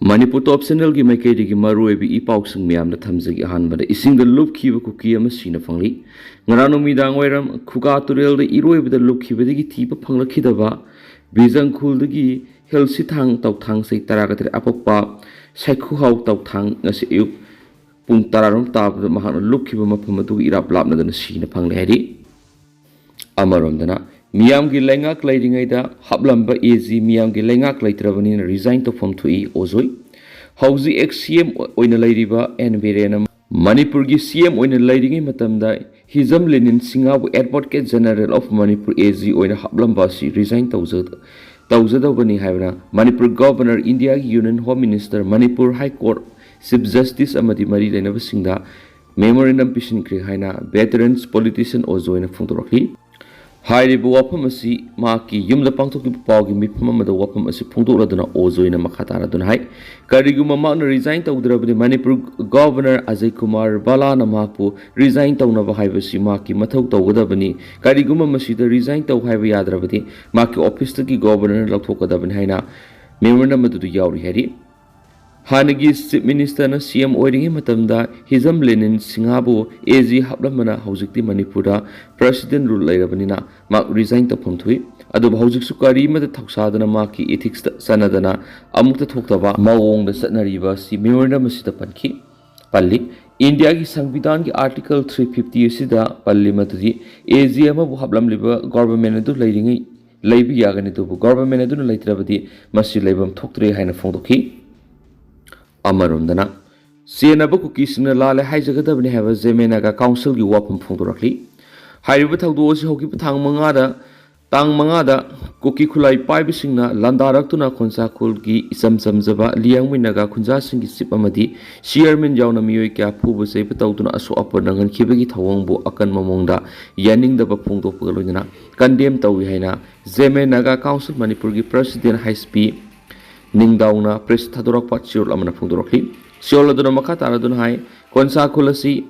Manipur top channel ki maikei ki maru ebi ipauk sing miam na thamjagi ahanbada ising da lup khiba kuki ama sina phangli ngarano midang wairam khuka turel da iroi bada lup khiba dagi thiba phangla khidaba bijang khul dagi helsi thang tau thang sei taragatri apokpa saikhu hau tau thang ngasi ayuk pung tararom tab da mahana lup khiba mafam adu irap lapna da sina phangli hari amarom dana Miyam gi lengak laidingai da hablamba ezi miyam gi lengak laitrabani resign to form thui ozoi hauzi XCM oina lairiba NBRN Manipur gi CM oina laidingai matamda hizam lenin singabu advocate general of Manipur ezi oina hablamba si resign tawzadabani haibna Manipur governor India gi union home minister Manipur high court chief justice amadi mari lenaba singda memorandum pishin kri haina veterans politician ozoina phungtorokhi Hairibu wapham asi maki yumla pangthokki pawgi mifam amada wapham asi phungdokladuna ozoina makhatara hai kariguma makna resign tawdrabani Manipur governor Ajay Kumar Balana mapu resign tawnaba haibasi maki mathau tawgadabani kariguma masida resign taw haiba yadrabadi maki office tagi governor lathokadabani haina memorandum adu yauri hari Hanagi chief minister na CM oiringi matamda hizam lenin singabu AG hablamana haujikti Manipura president rule lairabanina mak resign tapam thui adu haujik sukari mata thoksadana maki ethics sanadana amukta thoktaba mawong da satnariba si memorandum asida panki palli India ki Samvidhan ki article 350 asida palli matudi AG ama bu hablam liba government adu lairingi laibi yagani tu government adu laitrabadi masi laibam thoktre haina phongdokhi Amarundana Sienaba Kuki sina lalle haijagadabani have Zemenaga Council gi wapham phongdorakli Hairiba thagdosi hoki pathang mangada Kuki khulai paibi singna landaraktuna khonsa khul gi isam samjaba liangminaga khunja singi sip amadi chairman jauna miyoi kya phubu sei patawtuna asu apar nangan khibagi thawangbu akan mamongda yaningdaba phongdokpa loina condemn tawi haina Zemenaga Council Manipur gi president High Ningdauna press Thadorak Pat Siol Amana Phungdorokli Siol Aduna Makataradun Hai Konsa Kulasi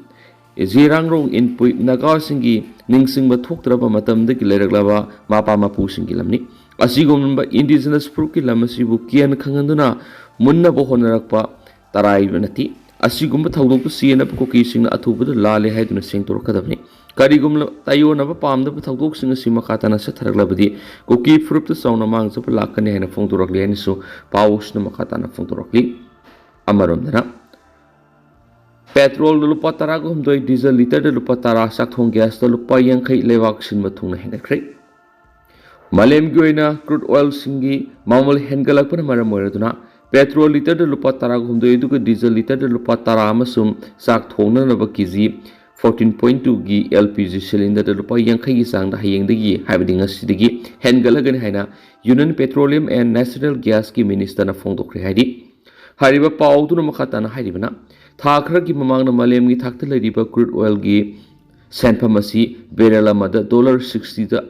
Zirang in Pui Naga Singi Ningsing Batuktraba Matam de Gileglava Mapa Mapu Singilamni Asigumba indigenous Pruki Lamasibu Kian Kanganduna Munna Bohonarakpa Tarai Venati Asigumba Taudu Siena Puki Sing Atuba Lale Haiduna Sing Torkadavni Karigum Tayona Pam the Patagok Sing Simakatana Satarabadi Kuki Fruit the Sauna Mangs of Lakani and a Phongtorokli and so Paush no Makatana Phongtorokli Amarundana Petrol Lupatarago do diesel liter de Lupatara Sakhong gas the Lupayan Kai Levak Sin Matuna Henekre Malem Guina crude oil singi Mamal Hengalapana Maramoraduna Petrol liter de Lupatarago do Educa diesel liter de Lupatara Masum Sak Tona Navakizi 14.2 gi LPG cylinder da lupa yankai gi sang da hayeng dagi habidi ngasidagi hengalagan haina Union Petroleum and Natural Gas ki minister na phongdokri haidi hariba pawduna makhatana haribana thakra gi mamangna malem gi thakta leriba crude oil gi senphamasi barrel amada $60 da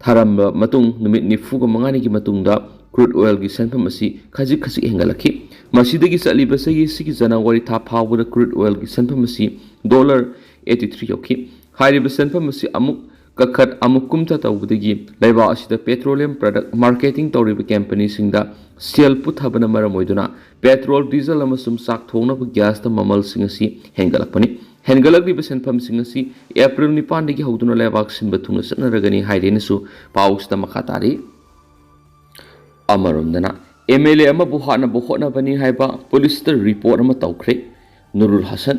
tharamba matung numit nifu ga mangani gi matungda crude oil gi senphamasi khaji hengalaki masidagi saliba sagi sigi January tha phawda crude oil gi senphamasi $83 yoki hairiba senphamasi amuk kakhat amukum ta tawdagi laiba asida petroleum product marketing tawriba company singda sell puthabana maramoiduna petrol diesel amasum sak thongna gas ta mamal singasi hengalakpani hengalagriba senpham singasi April 9 dagi hawduna laibak sinba thungna satnaragani hairenesu pausta makhatari amarondana MLA ama buhana bohona bani haiba police report ama tawkhre Nurul Hasan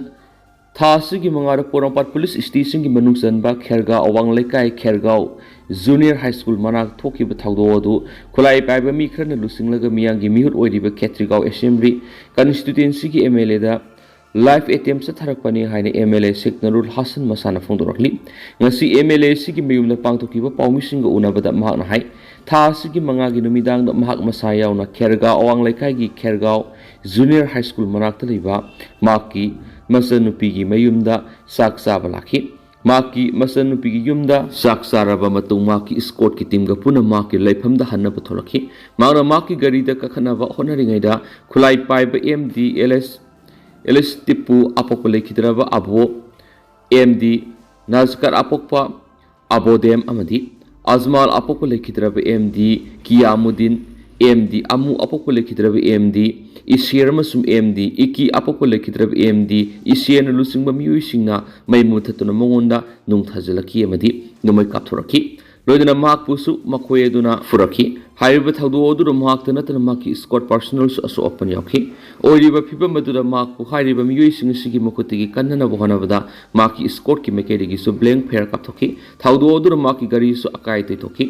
Thasigi Mangara Porampat Police Station ki manungsan ba Kherga Awang Lekai Khergao Junior High School manak thoki bathagdo adu khulai paiba mi khrana lusinglaga miyangi mihut oiriba Khetrigao Assembly constituency ki MLA da live ATM sa tharakpani haine MLA Sheikh Nurul Hasan masana phongdorakli ngasi MLA sigi miyumna pangthokiba pawmisinga unabada mahakna hai Thasigi mangagi numidang da mahak masayaw na Kherga Awang Lekai gi Khergao Junior High School manak taliba maki Masanupigi mayumda saksa balaki maki masanupigi yumda saksa raba matung maki escort ki team ga puna maki laifam da hanna patholaki mangna maki gari da kakhana ba honaringai da khulai pai ba MD LS tipu apokole kidraba abo MD nazkar apokpa abodem amadi azmal apokole kidraba MD Kiyamuddin AMD amu apokpa lekhidraba AMD isir amasum AMD iki apokpa lekhidraba AMD isien lusingba miyoi singna mai muthatuna mongonda nung thajalaki amadi numai kapthoraki loidana mak pusu makhoi aduna furaki haiba thaudu odu mak tanatana maki squad personals aso open yauki oiriba phiba maduda mak pu haiba miyoi sing sigi makotigi kannana bohanabada maki squad ki mekerigi su blank fair kapthoki thaudu odu maki gari su akai te toki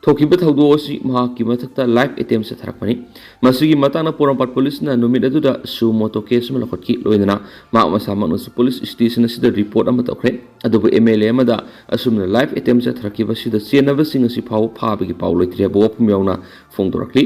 थोकिबा थौदोसी महाकी मथक्ता live एटेम्प से थरकपनी मसिगी Matana Porompat police ना नुमित अदुदा सु मोटो case म लखटकी लोइदना मा मसामनु पुलिस स्टेशन सिदा रिपोर्ट अमा तखरे अदुबु MLA अमदा असुमना लाइव एटेम्प से थरकिबा सिदा चेनबा सिंग असि फाव फाबगी पाव लैत्रिया बोपम यावना फोंदोरकली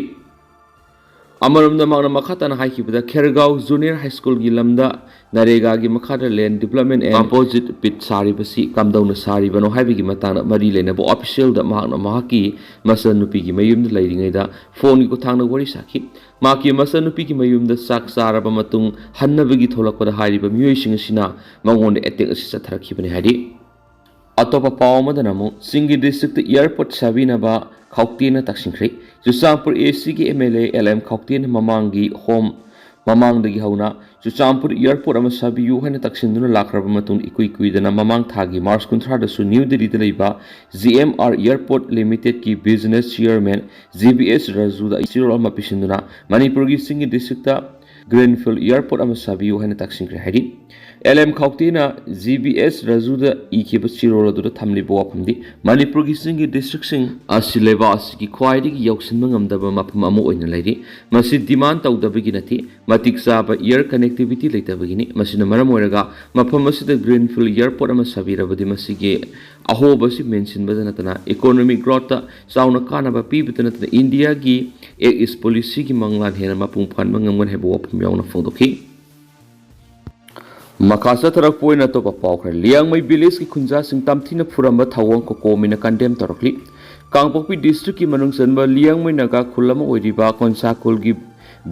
अमरमदा मागना मखाताना हाइकिबदा खेरगांव जूनियर हाई स्कूल की लमदा नरेगा की मखादा लैंड डेवलपमेंट एंड अपोजिट पिट सारिबसी कमदौना सारिबनो हाइबिगी मताना मरी लेनबो ऑफिशियल दा मागना माकी मसन नुपी की मयुमदा लैरिङैदा फोन की कुथांगना वरी साखी माकी मसन नुपी की मयुमदा साक सारबा मतुंग हन्नबगी थोलकपदा हारिबा मियोइसिंग सिना मंगोंडे अटैक असि सथरखिबने हारि अतोपा पावमदनमु सिंगी डिस्ट्रिक्ट एयरपोर्ट साबिनबा खाउतेना तक्सिंख्रे चुचामपुर AC की MLA LM खाउतेना ममांगी होम ममांगदगी हौना चुचामपुर एयरपोर्ट अमा साबियु हाइना तक्सिंदुना लाखरबा मतुंग इकुइ कुइदना ममांग थागी मार्च 13 दसु न्यू दिल्ली दा लैबा GMR एयरपोर्ट लिमिटेड की बिजनेस चेयरमैन GBS राजूदा इसिरोल अमा पिसिंदुना मणिपुर की सिंगी डिस्ट्रिक्ट ग्रीनफील्ड एयरपोर्ट अमा साबियु हाइना तक्सिंख्रे हाइरि LM खाउतेना GBS राजूदा इखिबा चिरोल अदुदा थमलिबा वाफमदि मणिपुर की सिंगी डिस्ट्रिक्ट सिंग असि लेबा असि की ख्वाइदगी यौसिनबा ngamdaba mafam amu oina lairi masi demand tawdabagi nati matik saba air connectivity leitabagini masina maram oiraga mafam asida greenfield airport ama sabirabadi masige ahobasi mention badanatana economic growth ta sauna kanaba pibitanatana India gi is policy gi manglan hena mapung phanba ngamgan hebo wafam yauna phongdoki Makasa tarak poina to papaukra liang mai village ki khunja sing tamthina phuramba thawang ko komina condemn torokli Kangpokpi district ki manung sanba liang mai naga khulama oiriba konsa kulgi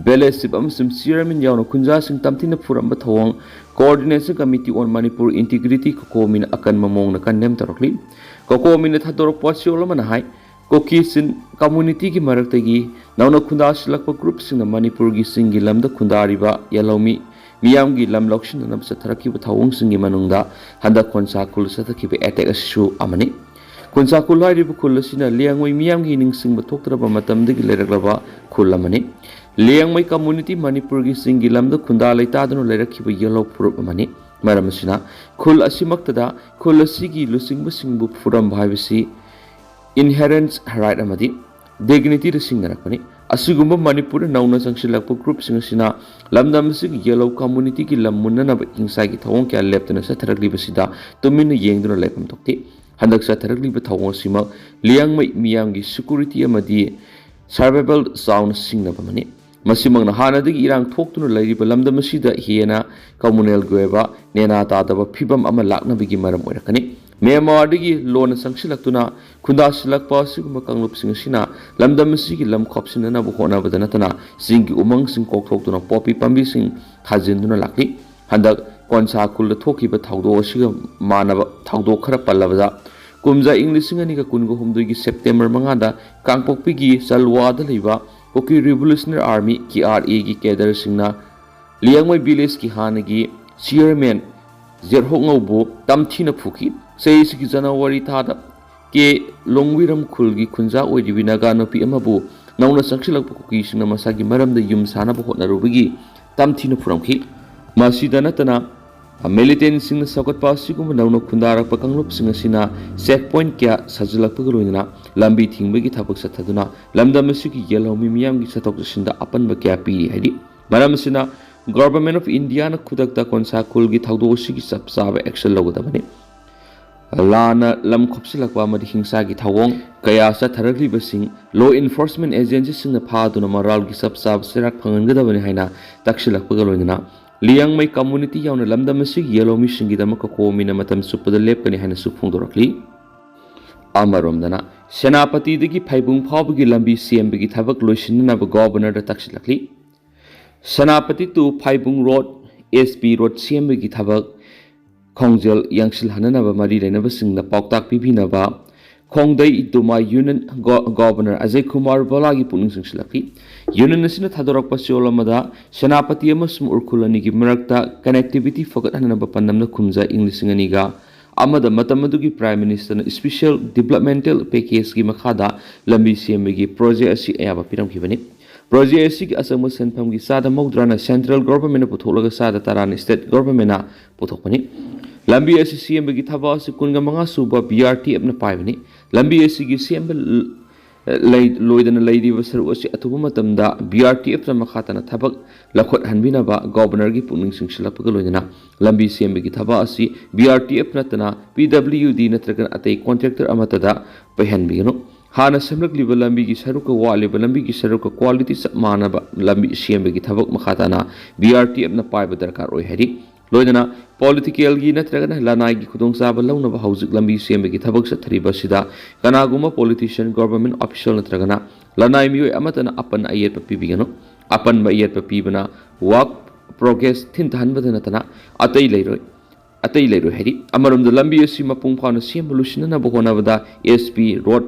belesip amsum chairman yauna khunja sing tamthina phuramba thawang coordination committee on Manipur integrity ko komina Akanba mong na condemn torokli ko komina thadorok posiolama na hai Kuki sin community ki maraktagi nauna khunda silakpa group sing na Manipur gi singi lamda khundariba yalomi Miyamgi lam lokshin na sataraki ba thawong singi manungda handa konsa kul sataraki ba attack asu amani konsa kul hai ribu kul sina liangmai miyamgi ning sing ba thoktraba matamdagi leraglaba kul amani liangmai community Manipur gi singi lamda khunda laitadanu lerakhi ba yellow purup amani maram sina kul asimaktada kul asigi lusingba singbu furam bhaibisi inherent right amadi dignity the sing narakani Asugumba Manipur nauna sangsilakpa group singasina lamdam sig yellow community ki lammunna na ingsa ki thawong kya leptana sa tharagli basida tumina yengduna lepam tokti handak sa tharagli ba thawong sima liang mai miyam gi security amadi survival sound singna bamani masimang na hana digi irang thoktuna lairiba lamdam sida hiena communal goeba nena ta daba phibam ama lakna bigi maram oirakani Myanmar digi lon sangsilaktuna khunda silakpa siguma kanglup singasina lamdam sigi lam khopsina na bu hona badanatana singi umang sing kokthokduna popi pambi sing thajinduna lakli handak konsa kul thoki ba thawdo siga manaba thawdo khara pallabada kumja english singani ka kungo humdui gi September mangada kangpokpi gi salwa da leiba Kuki revolutionary army ki RA gi kedar singna liangmai village ki hanagi chairman zerhongbu tamthina phuki Sayisi ki January thada ke longwiram khulgi khunja oiribina ga nopi amabu nauna sangsilakpa kuki singna masagi maramda yum sana ba hotnarubigi tamthina phuramki masida natana militant singna sakatpa siguma nauna khundarakpa kanglup singasina checkpoint kya sajilakpa galoina lambi thingbagi thabak sathaduna lamdam asigi yelawmi miyamgi satok sinda apanba kya piri haidi maramsina government of India na khudakta konsa kulgi thawdo sigi sapsaba action logodabani Lana lam khopsilakwa amadi hingsa gi thawong kaya sa tharagli basing law enforcement agencies sing na phaduna moral gi sapsab sirak phangangadabani haina taksilakpa galoina liang mai community yauna lamdam sig yellow mi singi dama ka komina matam supada lepani haina su phungdorakli amaromdana senapati digi phaibung phawbagi lambi sembagi thabak loisinna ba governor da taksilakli senapati to phaibung road SP road sembagi thabak Kongjel Yangsil Hananaba Mari Renaba Singna Poktak Pipinaba Khongdai Duma Union Governor Ajay Kumar Balagi Puning Singsilaki, Union Nasina Tadorok Pasiolamada, Senapati Amasum Urkulanigi Merakta, Connectivity Fogat Hanabapanamna Kumza English Singaniga, Amada Matamadugi Prime Minister Special Developmental Package Gimakada, Lambi CMG Project Asi Ayaba Piram Kibani. Project Asi Asama Senpamgi Sada Modrana Central Government Potolaga Sada Taran State Government Potokani. Lambi Asi CMG Tabas Kungamanga Suba BRT Abna Pivani. Lambi Asi CMB Lloydan Lady was Atumatamda BRT Abna Makatana Tabak Lakot Hanbinaba Governor Gipuning Singsilapagaloina Lambi CMB Tabasi BRT Abnatana PWD Natragan at a contractor Amatada Pahanbino Hana Semlak Liba Lambi Saruka Wali Lambi Saruka quality Manaba Lambi CMB Tabak Makatana BRT Abna Piba Darkar Hedi Loidana political gi natragana lanai gi khudong saba launa ba hauzik lambi sembe gi thabak sa thari basida kanaguma politician government official natragana lanai mioi amatana apan ayet papibigano apan ba ayet papibana work progress thin than badana tana atei leiroi hedi amarum da lambi asi mapung phana sembu lusina na bhona bada SP road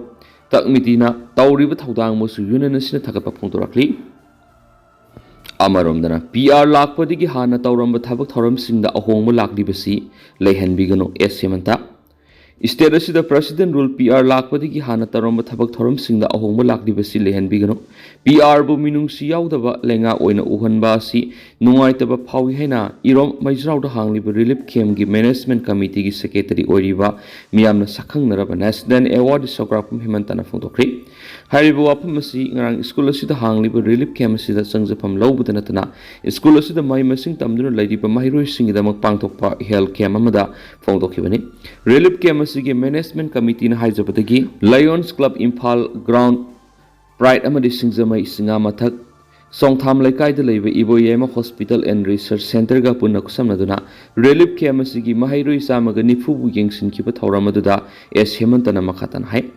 takmitina tawriba thaudang musu union sina thakapa phongtorakli Amaramdana PR Lakpadigi Hana Tauramba Tabak Thoram Sinda Ahoma Lakdibasi, Lehan Bigano, S. Semanta. Instead, the President rule PR Lakpadigi Hana Taramba Tabak Thoram Sinda Ahoma Lakdibasi, Lehan Bigano. PR Buminung Siaudaba, Lenga Oina Uhanbasi, Nuaitaba Pauhena, Irom Majrau the Hangli Relief Kemgi Management Committee Secretary Oriva, Miamna Sakang Narabanas, then award Sokrapum Himantana Photocrate. Haribu Wapamasi, Nang Schoolasi the Hangli Relief Chemistry that songs upon low with anatana. Schoolasi the My Missing Tamduna Lady Pamahiru sing the Makpangtok Hell Kamamada, Photokibani. Relief Chemistry Management Committee in Haijagadabani, Lions Club Impal Ground Pride Amadi Singzamai Singamatak. Songtham Laikai the Leva Iboyema Hospital and Research Center Gapunakusam Naduna, Relief Chemistry Mahiru Samaga Nifu Yingsin Kipa Tauramaduda, S. Hemantana Makatan Hai.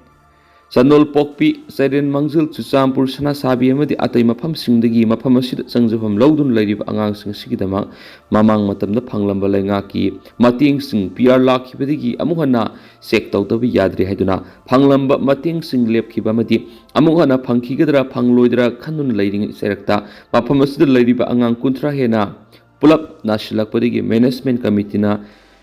Sanol Pokpi, Saiden Mangzul, Chusampur, Sana Sabi, Amadi Atay Mapam Singdagi, Mapamasid, Sangzafam Lodun Lady Angang Sing Sikidama, Mamang Matam the Panglamba Langaki, Mating Sing, PR Laki Pedigi, Amuhana, Sekta Tavi Yadri Heduna, Panglamba, Mating Sing Lep Kibamati, Amuhana, Pankigadra, Pangloidra, Kanun Lady Serecta, Mapamasid Lady Angang Kuntra Hena, Pulap, Nashilak Pedigi, Management Committee na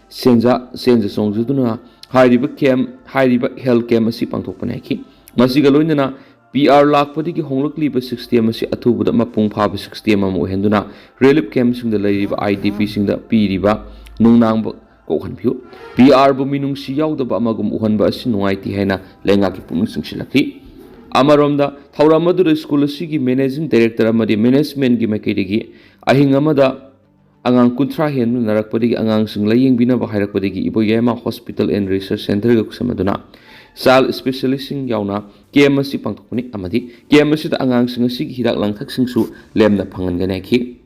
Senza Songzuduna. Hariba health cam asi pangthokpanaki masiga loinana PR lakpadi honglokli ba 60 amasi athubuda mapung phaba 60 am henduna relief camp sing da laiba IDP sing da piriba nungnang ba ko khanphiu PR bu minung si yaudaba amagum uhanba asi nuaiti haina lenga ki punung sing silaki amaromda thauramadu school asigi managing director amadi management gi makedigi ahing amada Angang Kuntra Hen Narakpadi Angang Sing Laying Bina Bahirakpadi Iboyema Hospital and Research Center Samaduna Sal Specialising Yauna KMC Pangtokuni Amadi KMC the Angang Sing Sig Hidak Langtak Singsu Lem the Panganganaki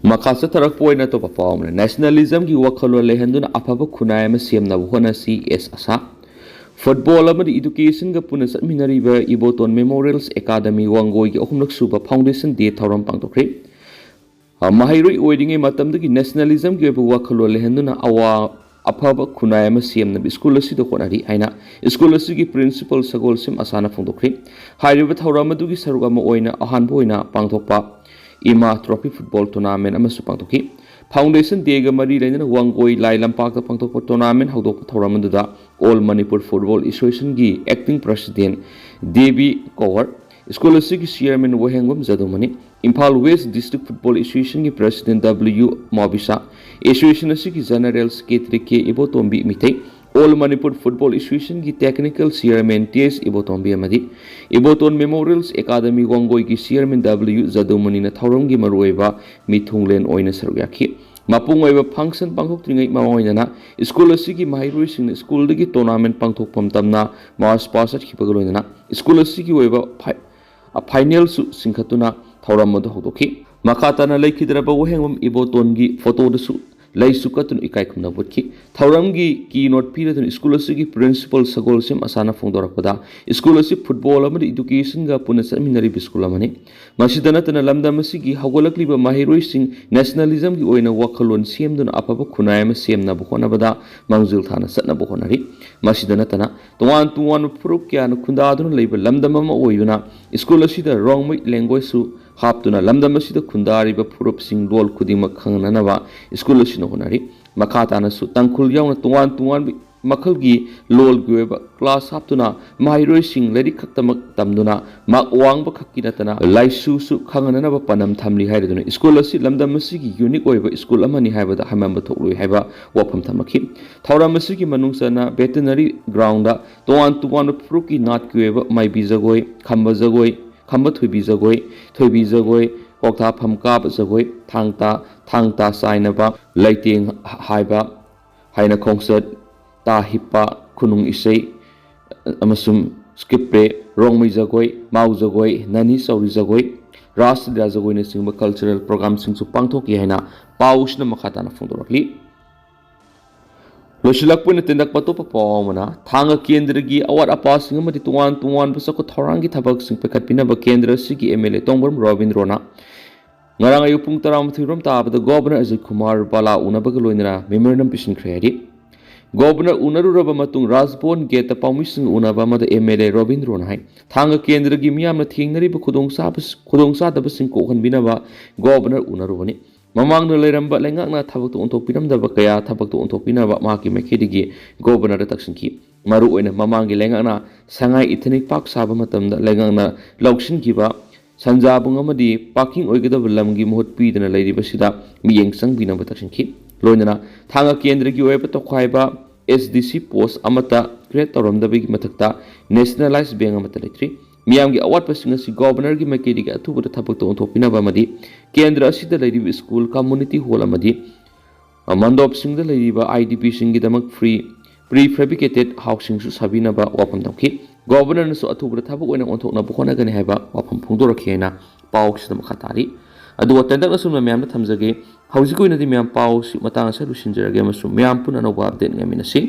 Makasa Tarak Poina to perform Nationalism Gi Wakalo Lehenduna Apapa Kunayama Siem Nabuhona C S Asa Football Amadi Education Gapunas Minariba Iboton Memorials Academy Wangoi Ohumnak Suba Foundation Day Tauram Pangtokri Mahirui wedding a matamdaki nationalism gave a wakalo lehenduna awa apaba kunayama siam nabi school si the honari aina school sigi principal sagol sim asana phongdokri hariba thauramadu sarugama oina ahan boina pangthokpa ima trophy football tournament amasu pangthoki foundation dega mari laina wangoi lai lampak ta pangthokpa tournament hawdok thauramadu da all Manipur football association gi acting president Devi Kowar school sigi chairman Wahengwam Zadumani Impal West District Football Association President W. Mobisa, Association General Secretary K. Ibotombi Mitei, All Manipur Football Association Technical Chairman T.S. Ibotombi Amadi, Iboton Memorials Academy Wangoi Chairman W. Zadumani Thaurangi Marueva, Mithunglen Oina Saruyaki, Mapungweva Function Bangkok Tringai Maoinana, School Sigi Mahirus in School Digi Tournament Bangkok Pamtamna, Mars Passat Hipagolina, School Sigi Weva a final Sinkatuna. Thauramadu hodoki makatana laikidraba wahengam ibotongi photo dasu ꯂꯩꯁꯨ ꯀꯠꯇꯨꯅ ꯏꯀꯥꯏ ꯈꯨꯝꯅꯕ ꯎꯠꯈꯤ ꯊꯧꯔꯝꯒꯤ ꯀꯤꯅꯣꯠ ꯄꯤꯔꯗꯨꯅ school ꯑꯁꯤꯒꯤ principal ꯁꯒꯣꯜꯁꯦꯝ ꯑꯁꯥꯅ ꯐꯣꯡꯗꯣꯔꯛꯄꯗ school ꯑꯁꯤ football ꯑꯃꯗꯤ ꯏꯗꯨꯀꯦꯁꯟꯒ ꯄꯨꯟꯅ ꯆꯠꯃꯤꯟꯅꯔꯤꯕ school ꯑꯃꯅꯤ ꯃꯁꯤꯗ ꯅꯠꯇꯅ ꯂꯝꯗꯝ ꯑꯁꯤꯒꯤ ꯍꯧꯒꯠꯂꯛꯂꯤꯕ ꯃꯍꯩꯔꯣꯏꯁꯤꯡ ꯅꯦꯁꯅꯦꯂꯤꯖꯝꯒꯤ ꯑꯣꯏꯅ ꯋꯥꯈꯜꯂꯣꯟ ꯁꯦꯝꯗꯨꯅ ꯑꯐꯕ ꯈꯨꯟꯅꯥꯏ ꯑꯃ ꯁꯦꯝꯅꯕ ꯍꯣꯠꯅꯕꯗ ꯃꯥꯡꯖꯤꯜ ꯊꯥꯅ ꯆꯠꯅꯕ ꯍꯣꯠꯅꯔꯤ ꯃꯁꯤꯗ ꯅꯠꯇꯅ ꯇꯣꯉꯥꯟ ꯇꯣꯉꯥꯟꯕ ꯐꯨꯔꯨꯞ ꯀꯌꯥꯅ ꯈꯨꯟꯗꯥꯗꯨꯅ ꯂꯩꯕ ꯂꯝꯗꯝ ꯑꯃ ꯑꯣꯏꯗꯨꯅ ꯁ꯭ꯀꯨल ꯑꯁꯤꯗ ꯔꯣꯡꯃꯩ ꯂꯦꯡꯒ꯭ꯋꯦꯖꯁꯨ ꯍꯥꯞꯇꯨꯅ ꯂꯝꯗꯝ ꯑꯁꯤꯗ ꯈꯨꯟꯗꯥꯔꯤꯕ ꯐꯨꯔꯨꯞꯁꯤꯡ ꯂꯣꯜ ꯈꯨꯗꯤꯡꯃꯛ ꯈꯪꯅꯅꯕ ꯁ꯭ꯀꯨꯜ ꯑꯁꯤꯅ ꯍꯣꯠꯅꯔꯤ ꯃꯈꯥ ꯇꯥꯅꯁꯨ ꯇꯥꯡꯈꯨꯜ ꯌꯥꯎꯅ ꯇꯣꯉꯥꯟ ꯇꯣꯉꯥꯟꯕ ꯃꯈꯜꯒꯤ ꯂꯣꯜꯒꯤ ꯑꯣꯏꯕ ꯀ꯭ꯂꯥꯁ ꯍꯥꯞꯇꯨꯅ ꯃꯍꯩꯔꯣꯏꯁꯤꯡ ꯂꯥꯏꯔꯤꯛ ꯈꯛꯇꯃꯛ ꯇꯝꯗꯨꯅ ꯃꯥꯛ ꯋꯥꯡꯕ ꯈꯛꯀꯤ ꯅꯠꯇꯅ ꯂꯥꯏꯁꯨꯁꯨ ꯈꯪꯍꯟꯅꯅꯕ ꯄꯥꯟꯗꯝ ꯊꯝꯂꯤ ꯍꯥꯏꯔꯗꯨꯅ ꯁ꯭ꯀꯨꯜ ꯑꯁꯤ ꯂꯝꯗꯝ ꯑꯁꯤꯒꯤ ꯌꯨꯅꯤꯛ ꯑꯣꯏꯕ ꯁ꯭ꯀꯨल ꯑꯃꯅꯤ ꯍꯥꯏꯕꯗ ꯍꯥꯏꯃꯟꯕ ꯊꯣꯛꯂꯣꯏ ꯍꯥꯏꯕ ꯋꯥꯐꯝ ꯊꯝꯃꯛꯈꯤ ꯊꯧꯔꯝ ꯑꯁꯤꯒꯤ ꯃꯅꯨꯡ ꯆꯟꯅ ꯚꯦꯇꯤꯅꯔꯤ ꯒ꯭ꯔꯥꯎꯟꯗ ꯇꯣꯉꯥꯟ ꯇꯣꯉꯥꯟꯕ ꯐꯨꯔꯨꯞꯀꯤ ꯅꯥꯠꯀꯤ ꯑꯣꯏꯕ ꯃꯥꯏꯕꯤ ꯖꯒꯣꯏ ꯈꯝꯕ ꯖꯒꯣꯏ ꯈꯝꯕ ꯊꯣꯏꯕꯤ ꯖꯒꯣꯏ ꯊꯣꯏꯕꯤ ꯖꯒꯣꯏ ꯀꯣꯛꯊꯥꯐꯝ ꯀꯥꯕ ꯖꯒꯣꯏ ꯊꯥꯡ ꯇꯥ ꯆꯥꯏꯅꯕ ꯂꯩꯇꯦꯡ ꯍꯥꯏꯕ ꯍꯥꯏꯅ ꯈꯣꯡꯆꯠ ꯇꯥ ꯍꯤꯞꯄ ꯈꯨꯅꯨꯡ ꯏꯁꯩ ꯑꯃꯁꯨꯡ ꯁ꯭ꯀꯤꯞꯄ꯭ꯔꯦ ꯔꯣꯡꯃꯩ ꯖꯒꯣꯏ ꯃꯥꯎ ꯖꯒꯣꯏ ꯅꯥꯅꯤ ꯆꯧꯔꯤ ꯖꯒꯣꯏ ꯔꯥꯁ ꯂꯤꯂꯥ ꯖꯒꯣꯏꯅꯆꯤꯡꯕ ꯀꯜꯆꯔꯦꯜ ꯄ꯭ꯔꯣꯒ꯭ꯔꯥꯝꯁꯤꯡꯁꯨ ꯄꯥꯡꯊꯣꯛꯈꯤ ꯍꯥꯏꯅ ꯄꯥꯎꯁꯤꯅ ꯃꯈꯥ ꯇꯥꯅ ꯐꯣꯡꯗꯣꯔꯛꯂꯤ ꯂꯣꯏꯁꯤꯜꯂꯛꯄ ꯑꯣꯏꯅ ꯇꯦꯟꯗꯛꯄ ꯑꯇꯣꯞꯄ ꯄꯥꯎ ꯑꯃꯅ ꯊꯥꯡꯒ ꯀꯦꯟꯗ꯭ꯔꯒꯤ ꯑꯋꯥꯠ ꯑꯄꯥꯁꯤꯡ ꯑꯃꯗꯤ ꯇꯣꯉꯥꯟ ꯇꯣꯉꯥꯟꯕ ꯆꯥꯎꯈꯠ ꯊꯧꯔꯥꯡꯒꯤ ꯊꯕꯛꯁꯤꯡ ꯄꯥꯏꯈꯠꯄꯤꯅꯕ ꯀꯦꯟꯗ꯭ꯔ ꯑꯁꯤꯒꯤ MLA ꯇꯣꯡꯕ꯭ꯔꯝ ꯔꯣꯕꯤꯟꯗ꯭ꯔꯣꯅ ꯉꯔꯥꯡ ꯑꯌꯨꯛ ꯄꯨꯡ 12:30 ꯇꯥꯕꯗ ꯒꯣꯕꯔꯅꯔ ꯑꯖꯤꯠ ꯀꯨꯃꯥꯔ ꯕꯥꯂꯥ ꯎꯅꯕꯒ ꯂꯣꯏꯅꯅ ꯃꯦꯃꯣꯔꯦꯟꯗꯝ ꯄꯤꯁꯤꯟꯈ꯭ꯔꯦ ꯍꯥꯏꯔꯤ ꯒꯣꯕꯔꯅꯔ ꯎꯅꯔꯨꯔꯕ ꯃꯇꯨꯡ ꯔꯥꯖꯚꯣꯟ ꯒꯦꯠꯇ ꯄꯥꯎꯃꯤꯁꯤꯡ ꯎꯅꯕ ꯑꯃꯗ MLA ꯔꯣꯕꯤꯟꯗ꯭ꯔꯣꯅ ꯍꯥꯏ ꯊꯥꯡꯒ ꯀꯦꯟꯗ꯭ꯔꯒꯤ ꯃꯤꯌꯥꯝꯅ ꯊꯦꯡꯅꯔꯤꯕ ꯈꯨꯗꯣꯡꯆꯥꯗꯕꯁꯤꯡ ꯀꯣꯛꯍꯟꯕꯤꯅꯕ ꯒꯣꯕꯔꯅꯔ ꯎꯅꯔꯨꯕꯅꯤ ꯃꯃꯥꯡꯗ ꯂꯩꯔꯝꯕ ꯂꯩꯉꯥꯛꯅ ꯊꯕꯛꯇ ꯑꯣꯟꯊꯣꯛꯄꯤꯔꯝꯗꯕ ꯀꯌꯥ ꯊꯕꯛꯇ ꯑꯣꯟꯊꯣꯛꯄꯤꯅꯕ ꯃꯍꯥꯛꯀꯤ ꯃꯥꯏꯀꯩꯗꯒꯤ ꯒꯣꯕꯔꯅꯔꯗ ꯇꯛꯁꯤꯟꯈꯤ ꯃꯔꯨꯑꯣꯏꯅ ꯃꯃꯥꯡꯒꯤ ꯂꯩꯉꯥꯛꯅ ꯁꯉꯥꯏ ꯏꯊꯅꯤꯛ ꯄꯥꯛ ꯁꯥꯕ ꯃꯇꯝꯗ ꯂꯩꯉꯥꯛꯅ ꯂꯧꯁꯤꯟꯈꯤꯕ ꯁꯟꯖꯥꯕꯨꯡ ꯑꯃꯗꯤ ꯄꯥꯔꯀꯤꯡ ꯑꯣꯏꯒꯗꯕ ꯂꯝꯒꯤ ꯃꯍꯨꯠ ꯄꯤꯗꯨꯅ ꯂꯩꯔꯤꯕꯁꯤꯗ ꯃꯤꯠꯌꯦꯡ ꯆꯪꯕꯤꯅꯕ ꯇꯛꯁꯤꯟꯈꯤ ꯂꯣꯏꯅꯅ ꯊꯥꯡꯒ ꯀꯦꯟꯗ꯭ꯔꯒꯤ ꯑꯣꯏꯕ ꯇꯣꯈꯥꯏꯕ SDC ꯄꯣꯁ ꯑꯃꯠꯇ ꯀ꯭ꯔꯤꯌꯦꯠ ꯇꯧꯔꯝꯗꯕꯒꯤ ꯃꯊꯛꯇ ꯅꯦꯁꯅꯦꯂꯥꯏꯖ ꯕꯦꯡꯛ ꯑꯃꯠꯇ ꯂꯩꯇ꯭ꯔꯤ ꯃꯤꯌꯥꯝꯒꯤ ꯑꯋꯥꯠꯄꯁꯤꯡ ꯑꯁꯤ ꯒꯣꯕꯔꯅꯔꯒꯤ ꯃꯥꯏꯀꯩꯗꯒꯤ ꯑꯊꯨꯕꯗ ꯊꯕꯛꯇ ꯑꯣꯟꯊꯣꯛꯄꯤꯅꯕ ꯑꯃꯗꯤ ꯀꯦꯟꯗ꯭ꯔ ꯑꯁꯤꯗ ꯂꯩꯔꯤꯕ ꯁ꯭ꯀꯨꯜ ꯀꯝꯃꯨꯅꯤꯇꯤ ꯍꯣꯜ ꯑꯃꯗꯤ ꯃꯟꯗꯣꯞꯁꯤꯡꯗ ꯂꯩꯔꯤꯕ IDPꯁꯤꯡꯒꯤꯗꯃꯛ ꯄ꯭ꯔꯤꯐꯦꯕ꯭ꯔꯤꯀꯦꯇꯦꯠ ꯍꯥꯎꯁꯤꯡꯁꯨ ꯁꯥꯕꯤꯅꯕ ꯋꯥꯐꯝ ꯊꯝꯈꯤ ꯒꯣꯕꯔꯅꯔꯅꯁꯨ ꯑꯊꯨꯕꯗ ꯊꯕꯛ ꯑꯣꯏꯅ ꯑꯣꯟꯊꯣꯛꯅꯕ ꯍꯣꯠꯅꯒꯅꯤ ꯍꯥꯏꯕ ꯋꯥꯐꯝ ꯐꯣꯡꯗꯣꯔꯛꯈꯤ ꯍꯥꯏꯅ ꯄꯥꯎꯁꯤꯗ ꯃꯈꯥ ꯇꯥꯔꯤ ꯑꯗꯨꯒ ꯇꯦꯟꯗꯛꯅ ꯁꯨꯝꯅ ꯃꯌꯥꯝꯗ ꯊꯝꯖꯒꯦ ꯍꯧꯖꯤꯛꯀꯤ ꯑꯣꯏꯅꯗꯤ ꯃꯌꯥꯝ ꯄꯥꯎꯁꯤ ꯃꯇꯥꯡ ꯑꯁꯤ ꯂꯣꯏꯁꯤꯟꯖꯔꯒꯦ ꯑꯃꯁꯨꯡ ꯃꯌꯥꯝ ꯄꯨꯟꯅ ꯑꯅꯧꯕ ꯑꯞꯗꯦꯠ ꯉꯥꯏꯃꯤꯟꯅꯁꯤ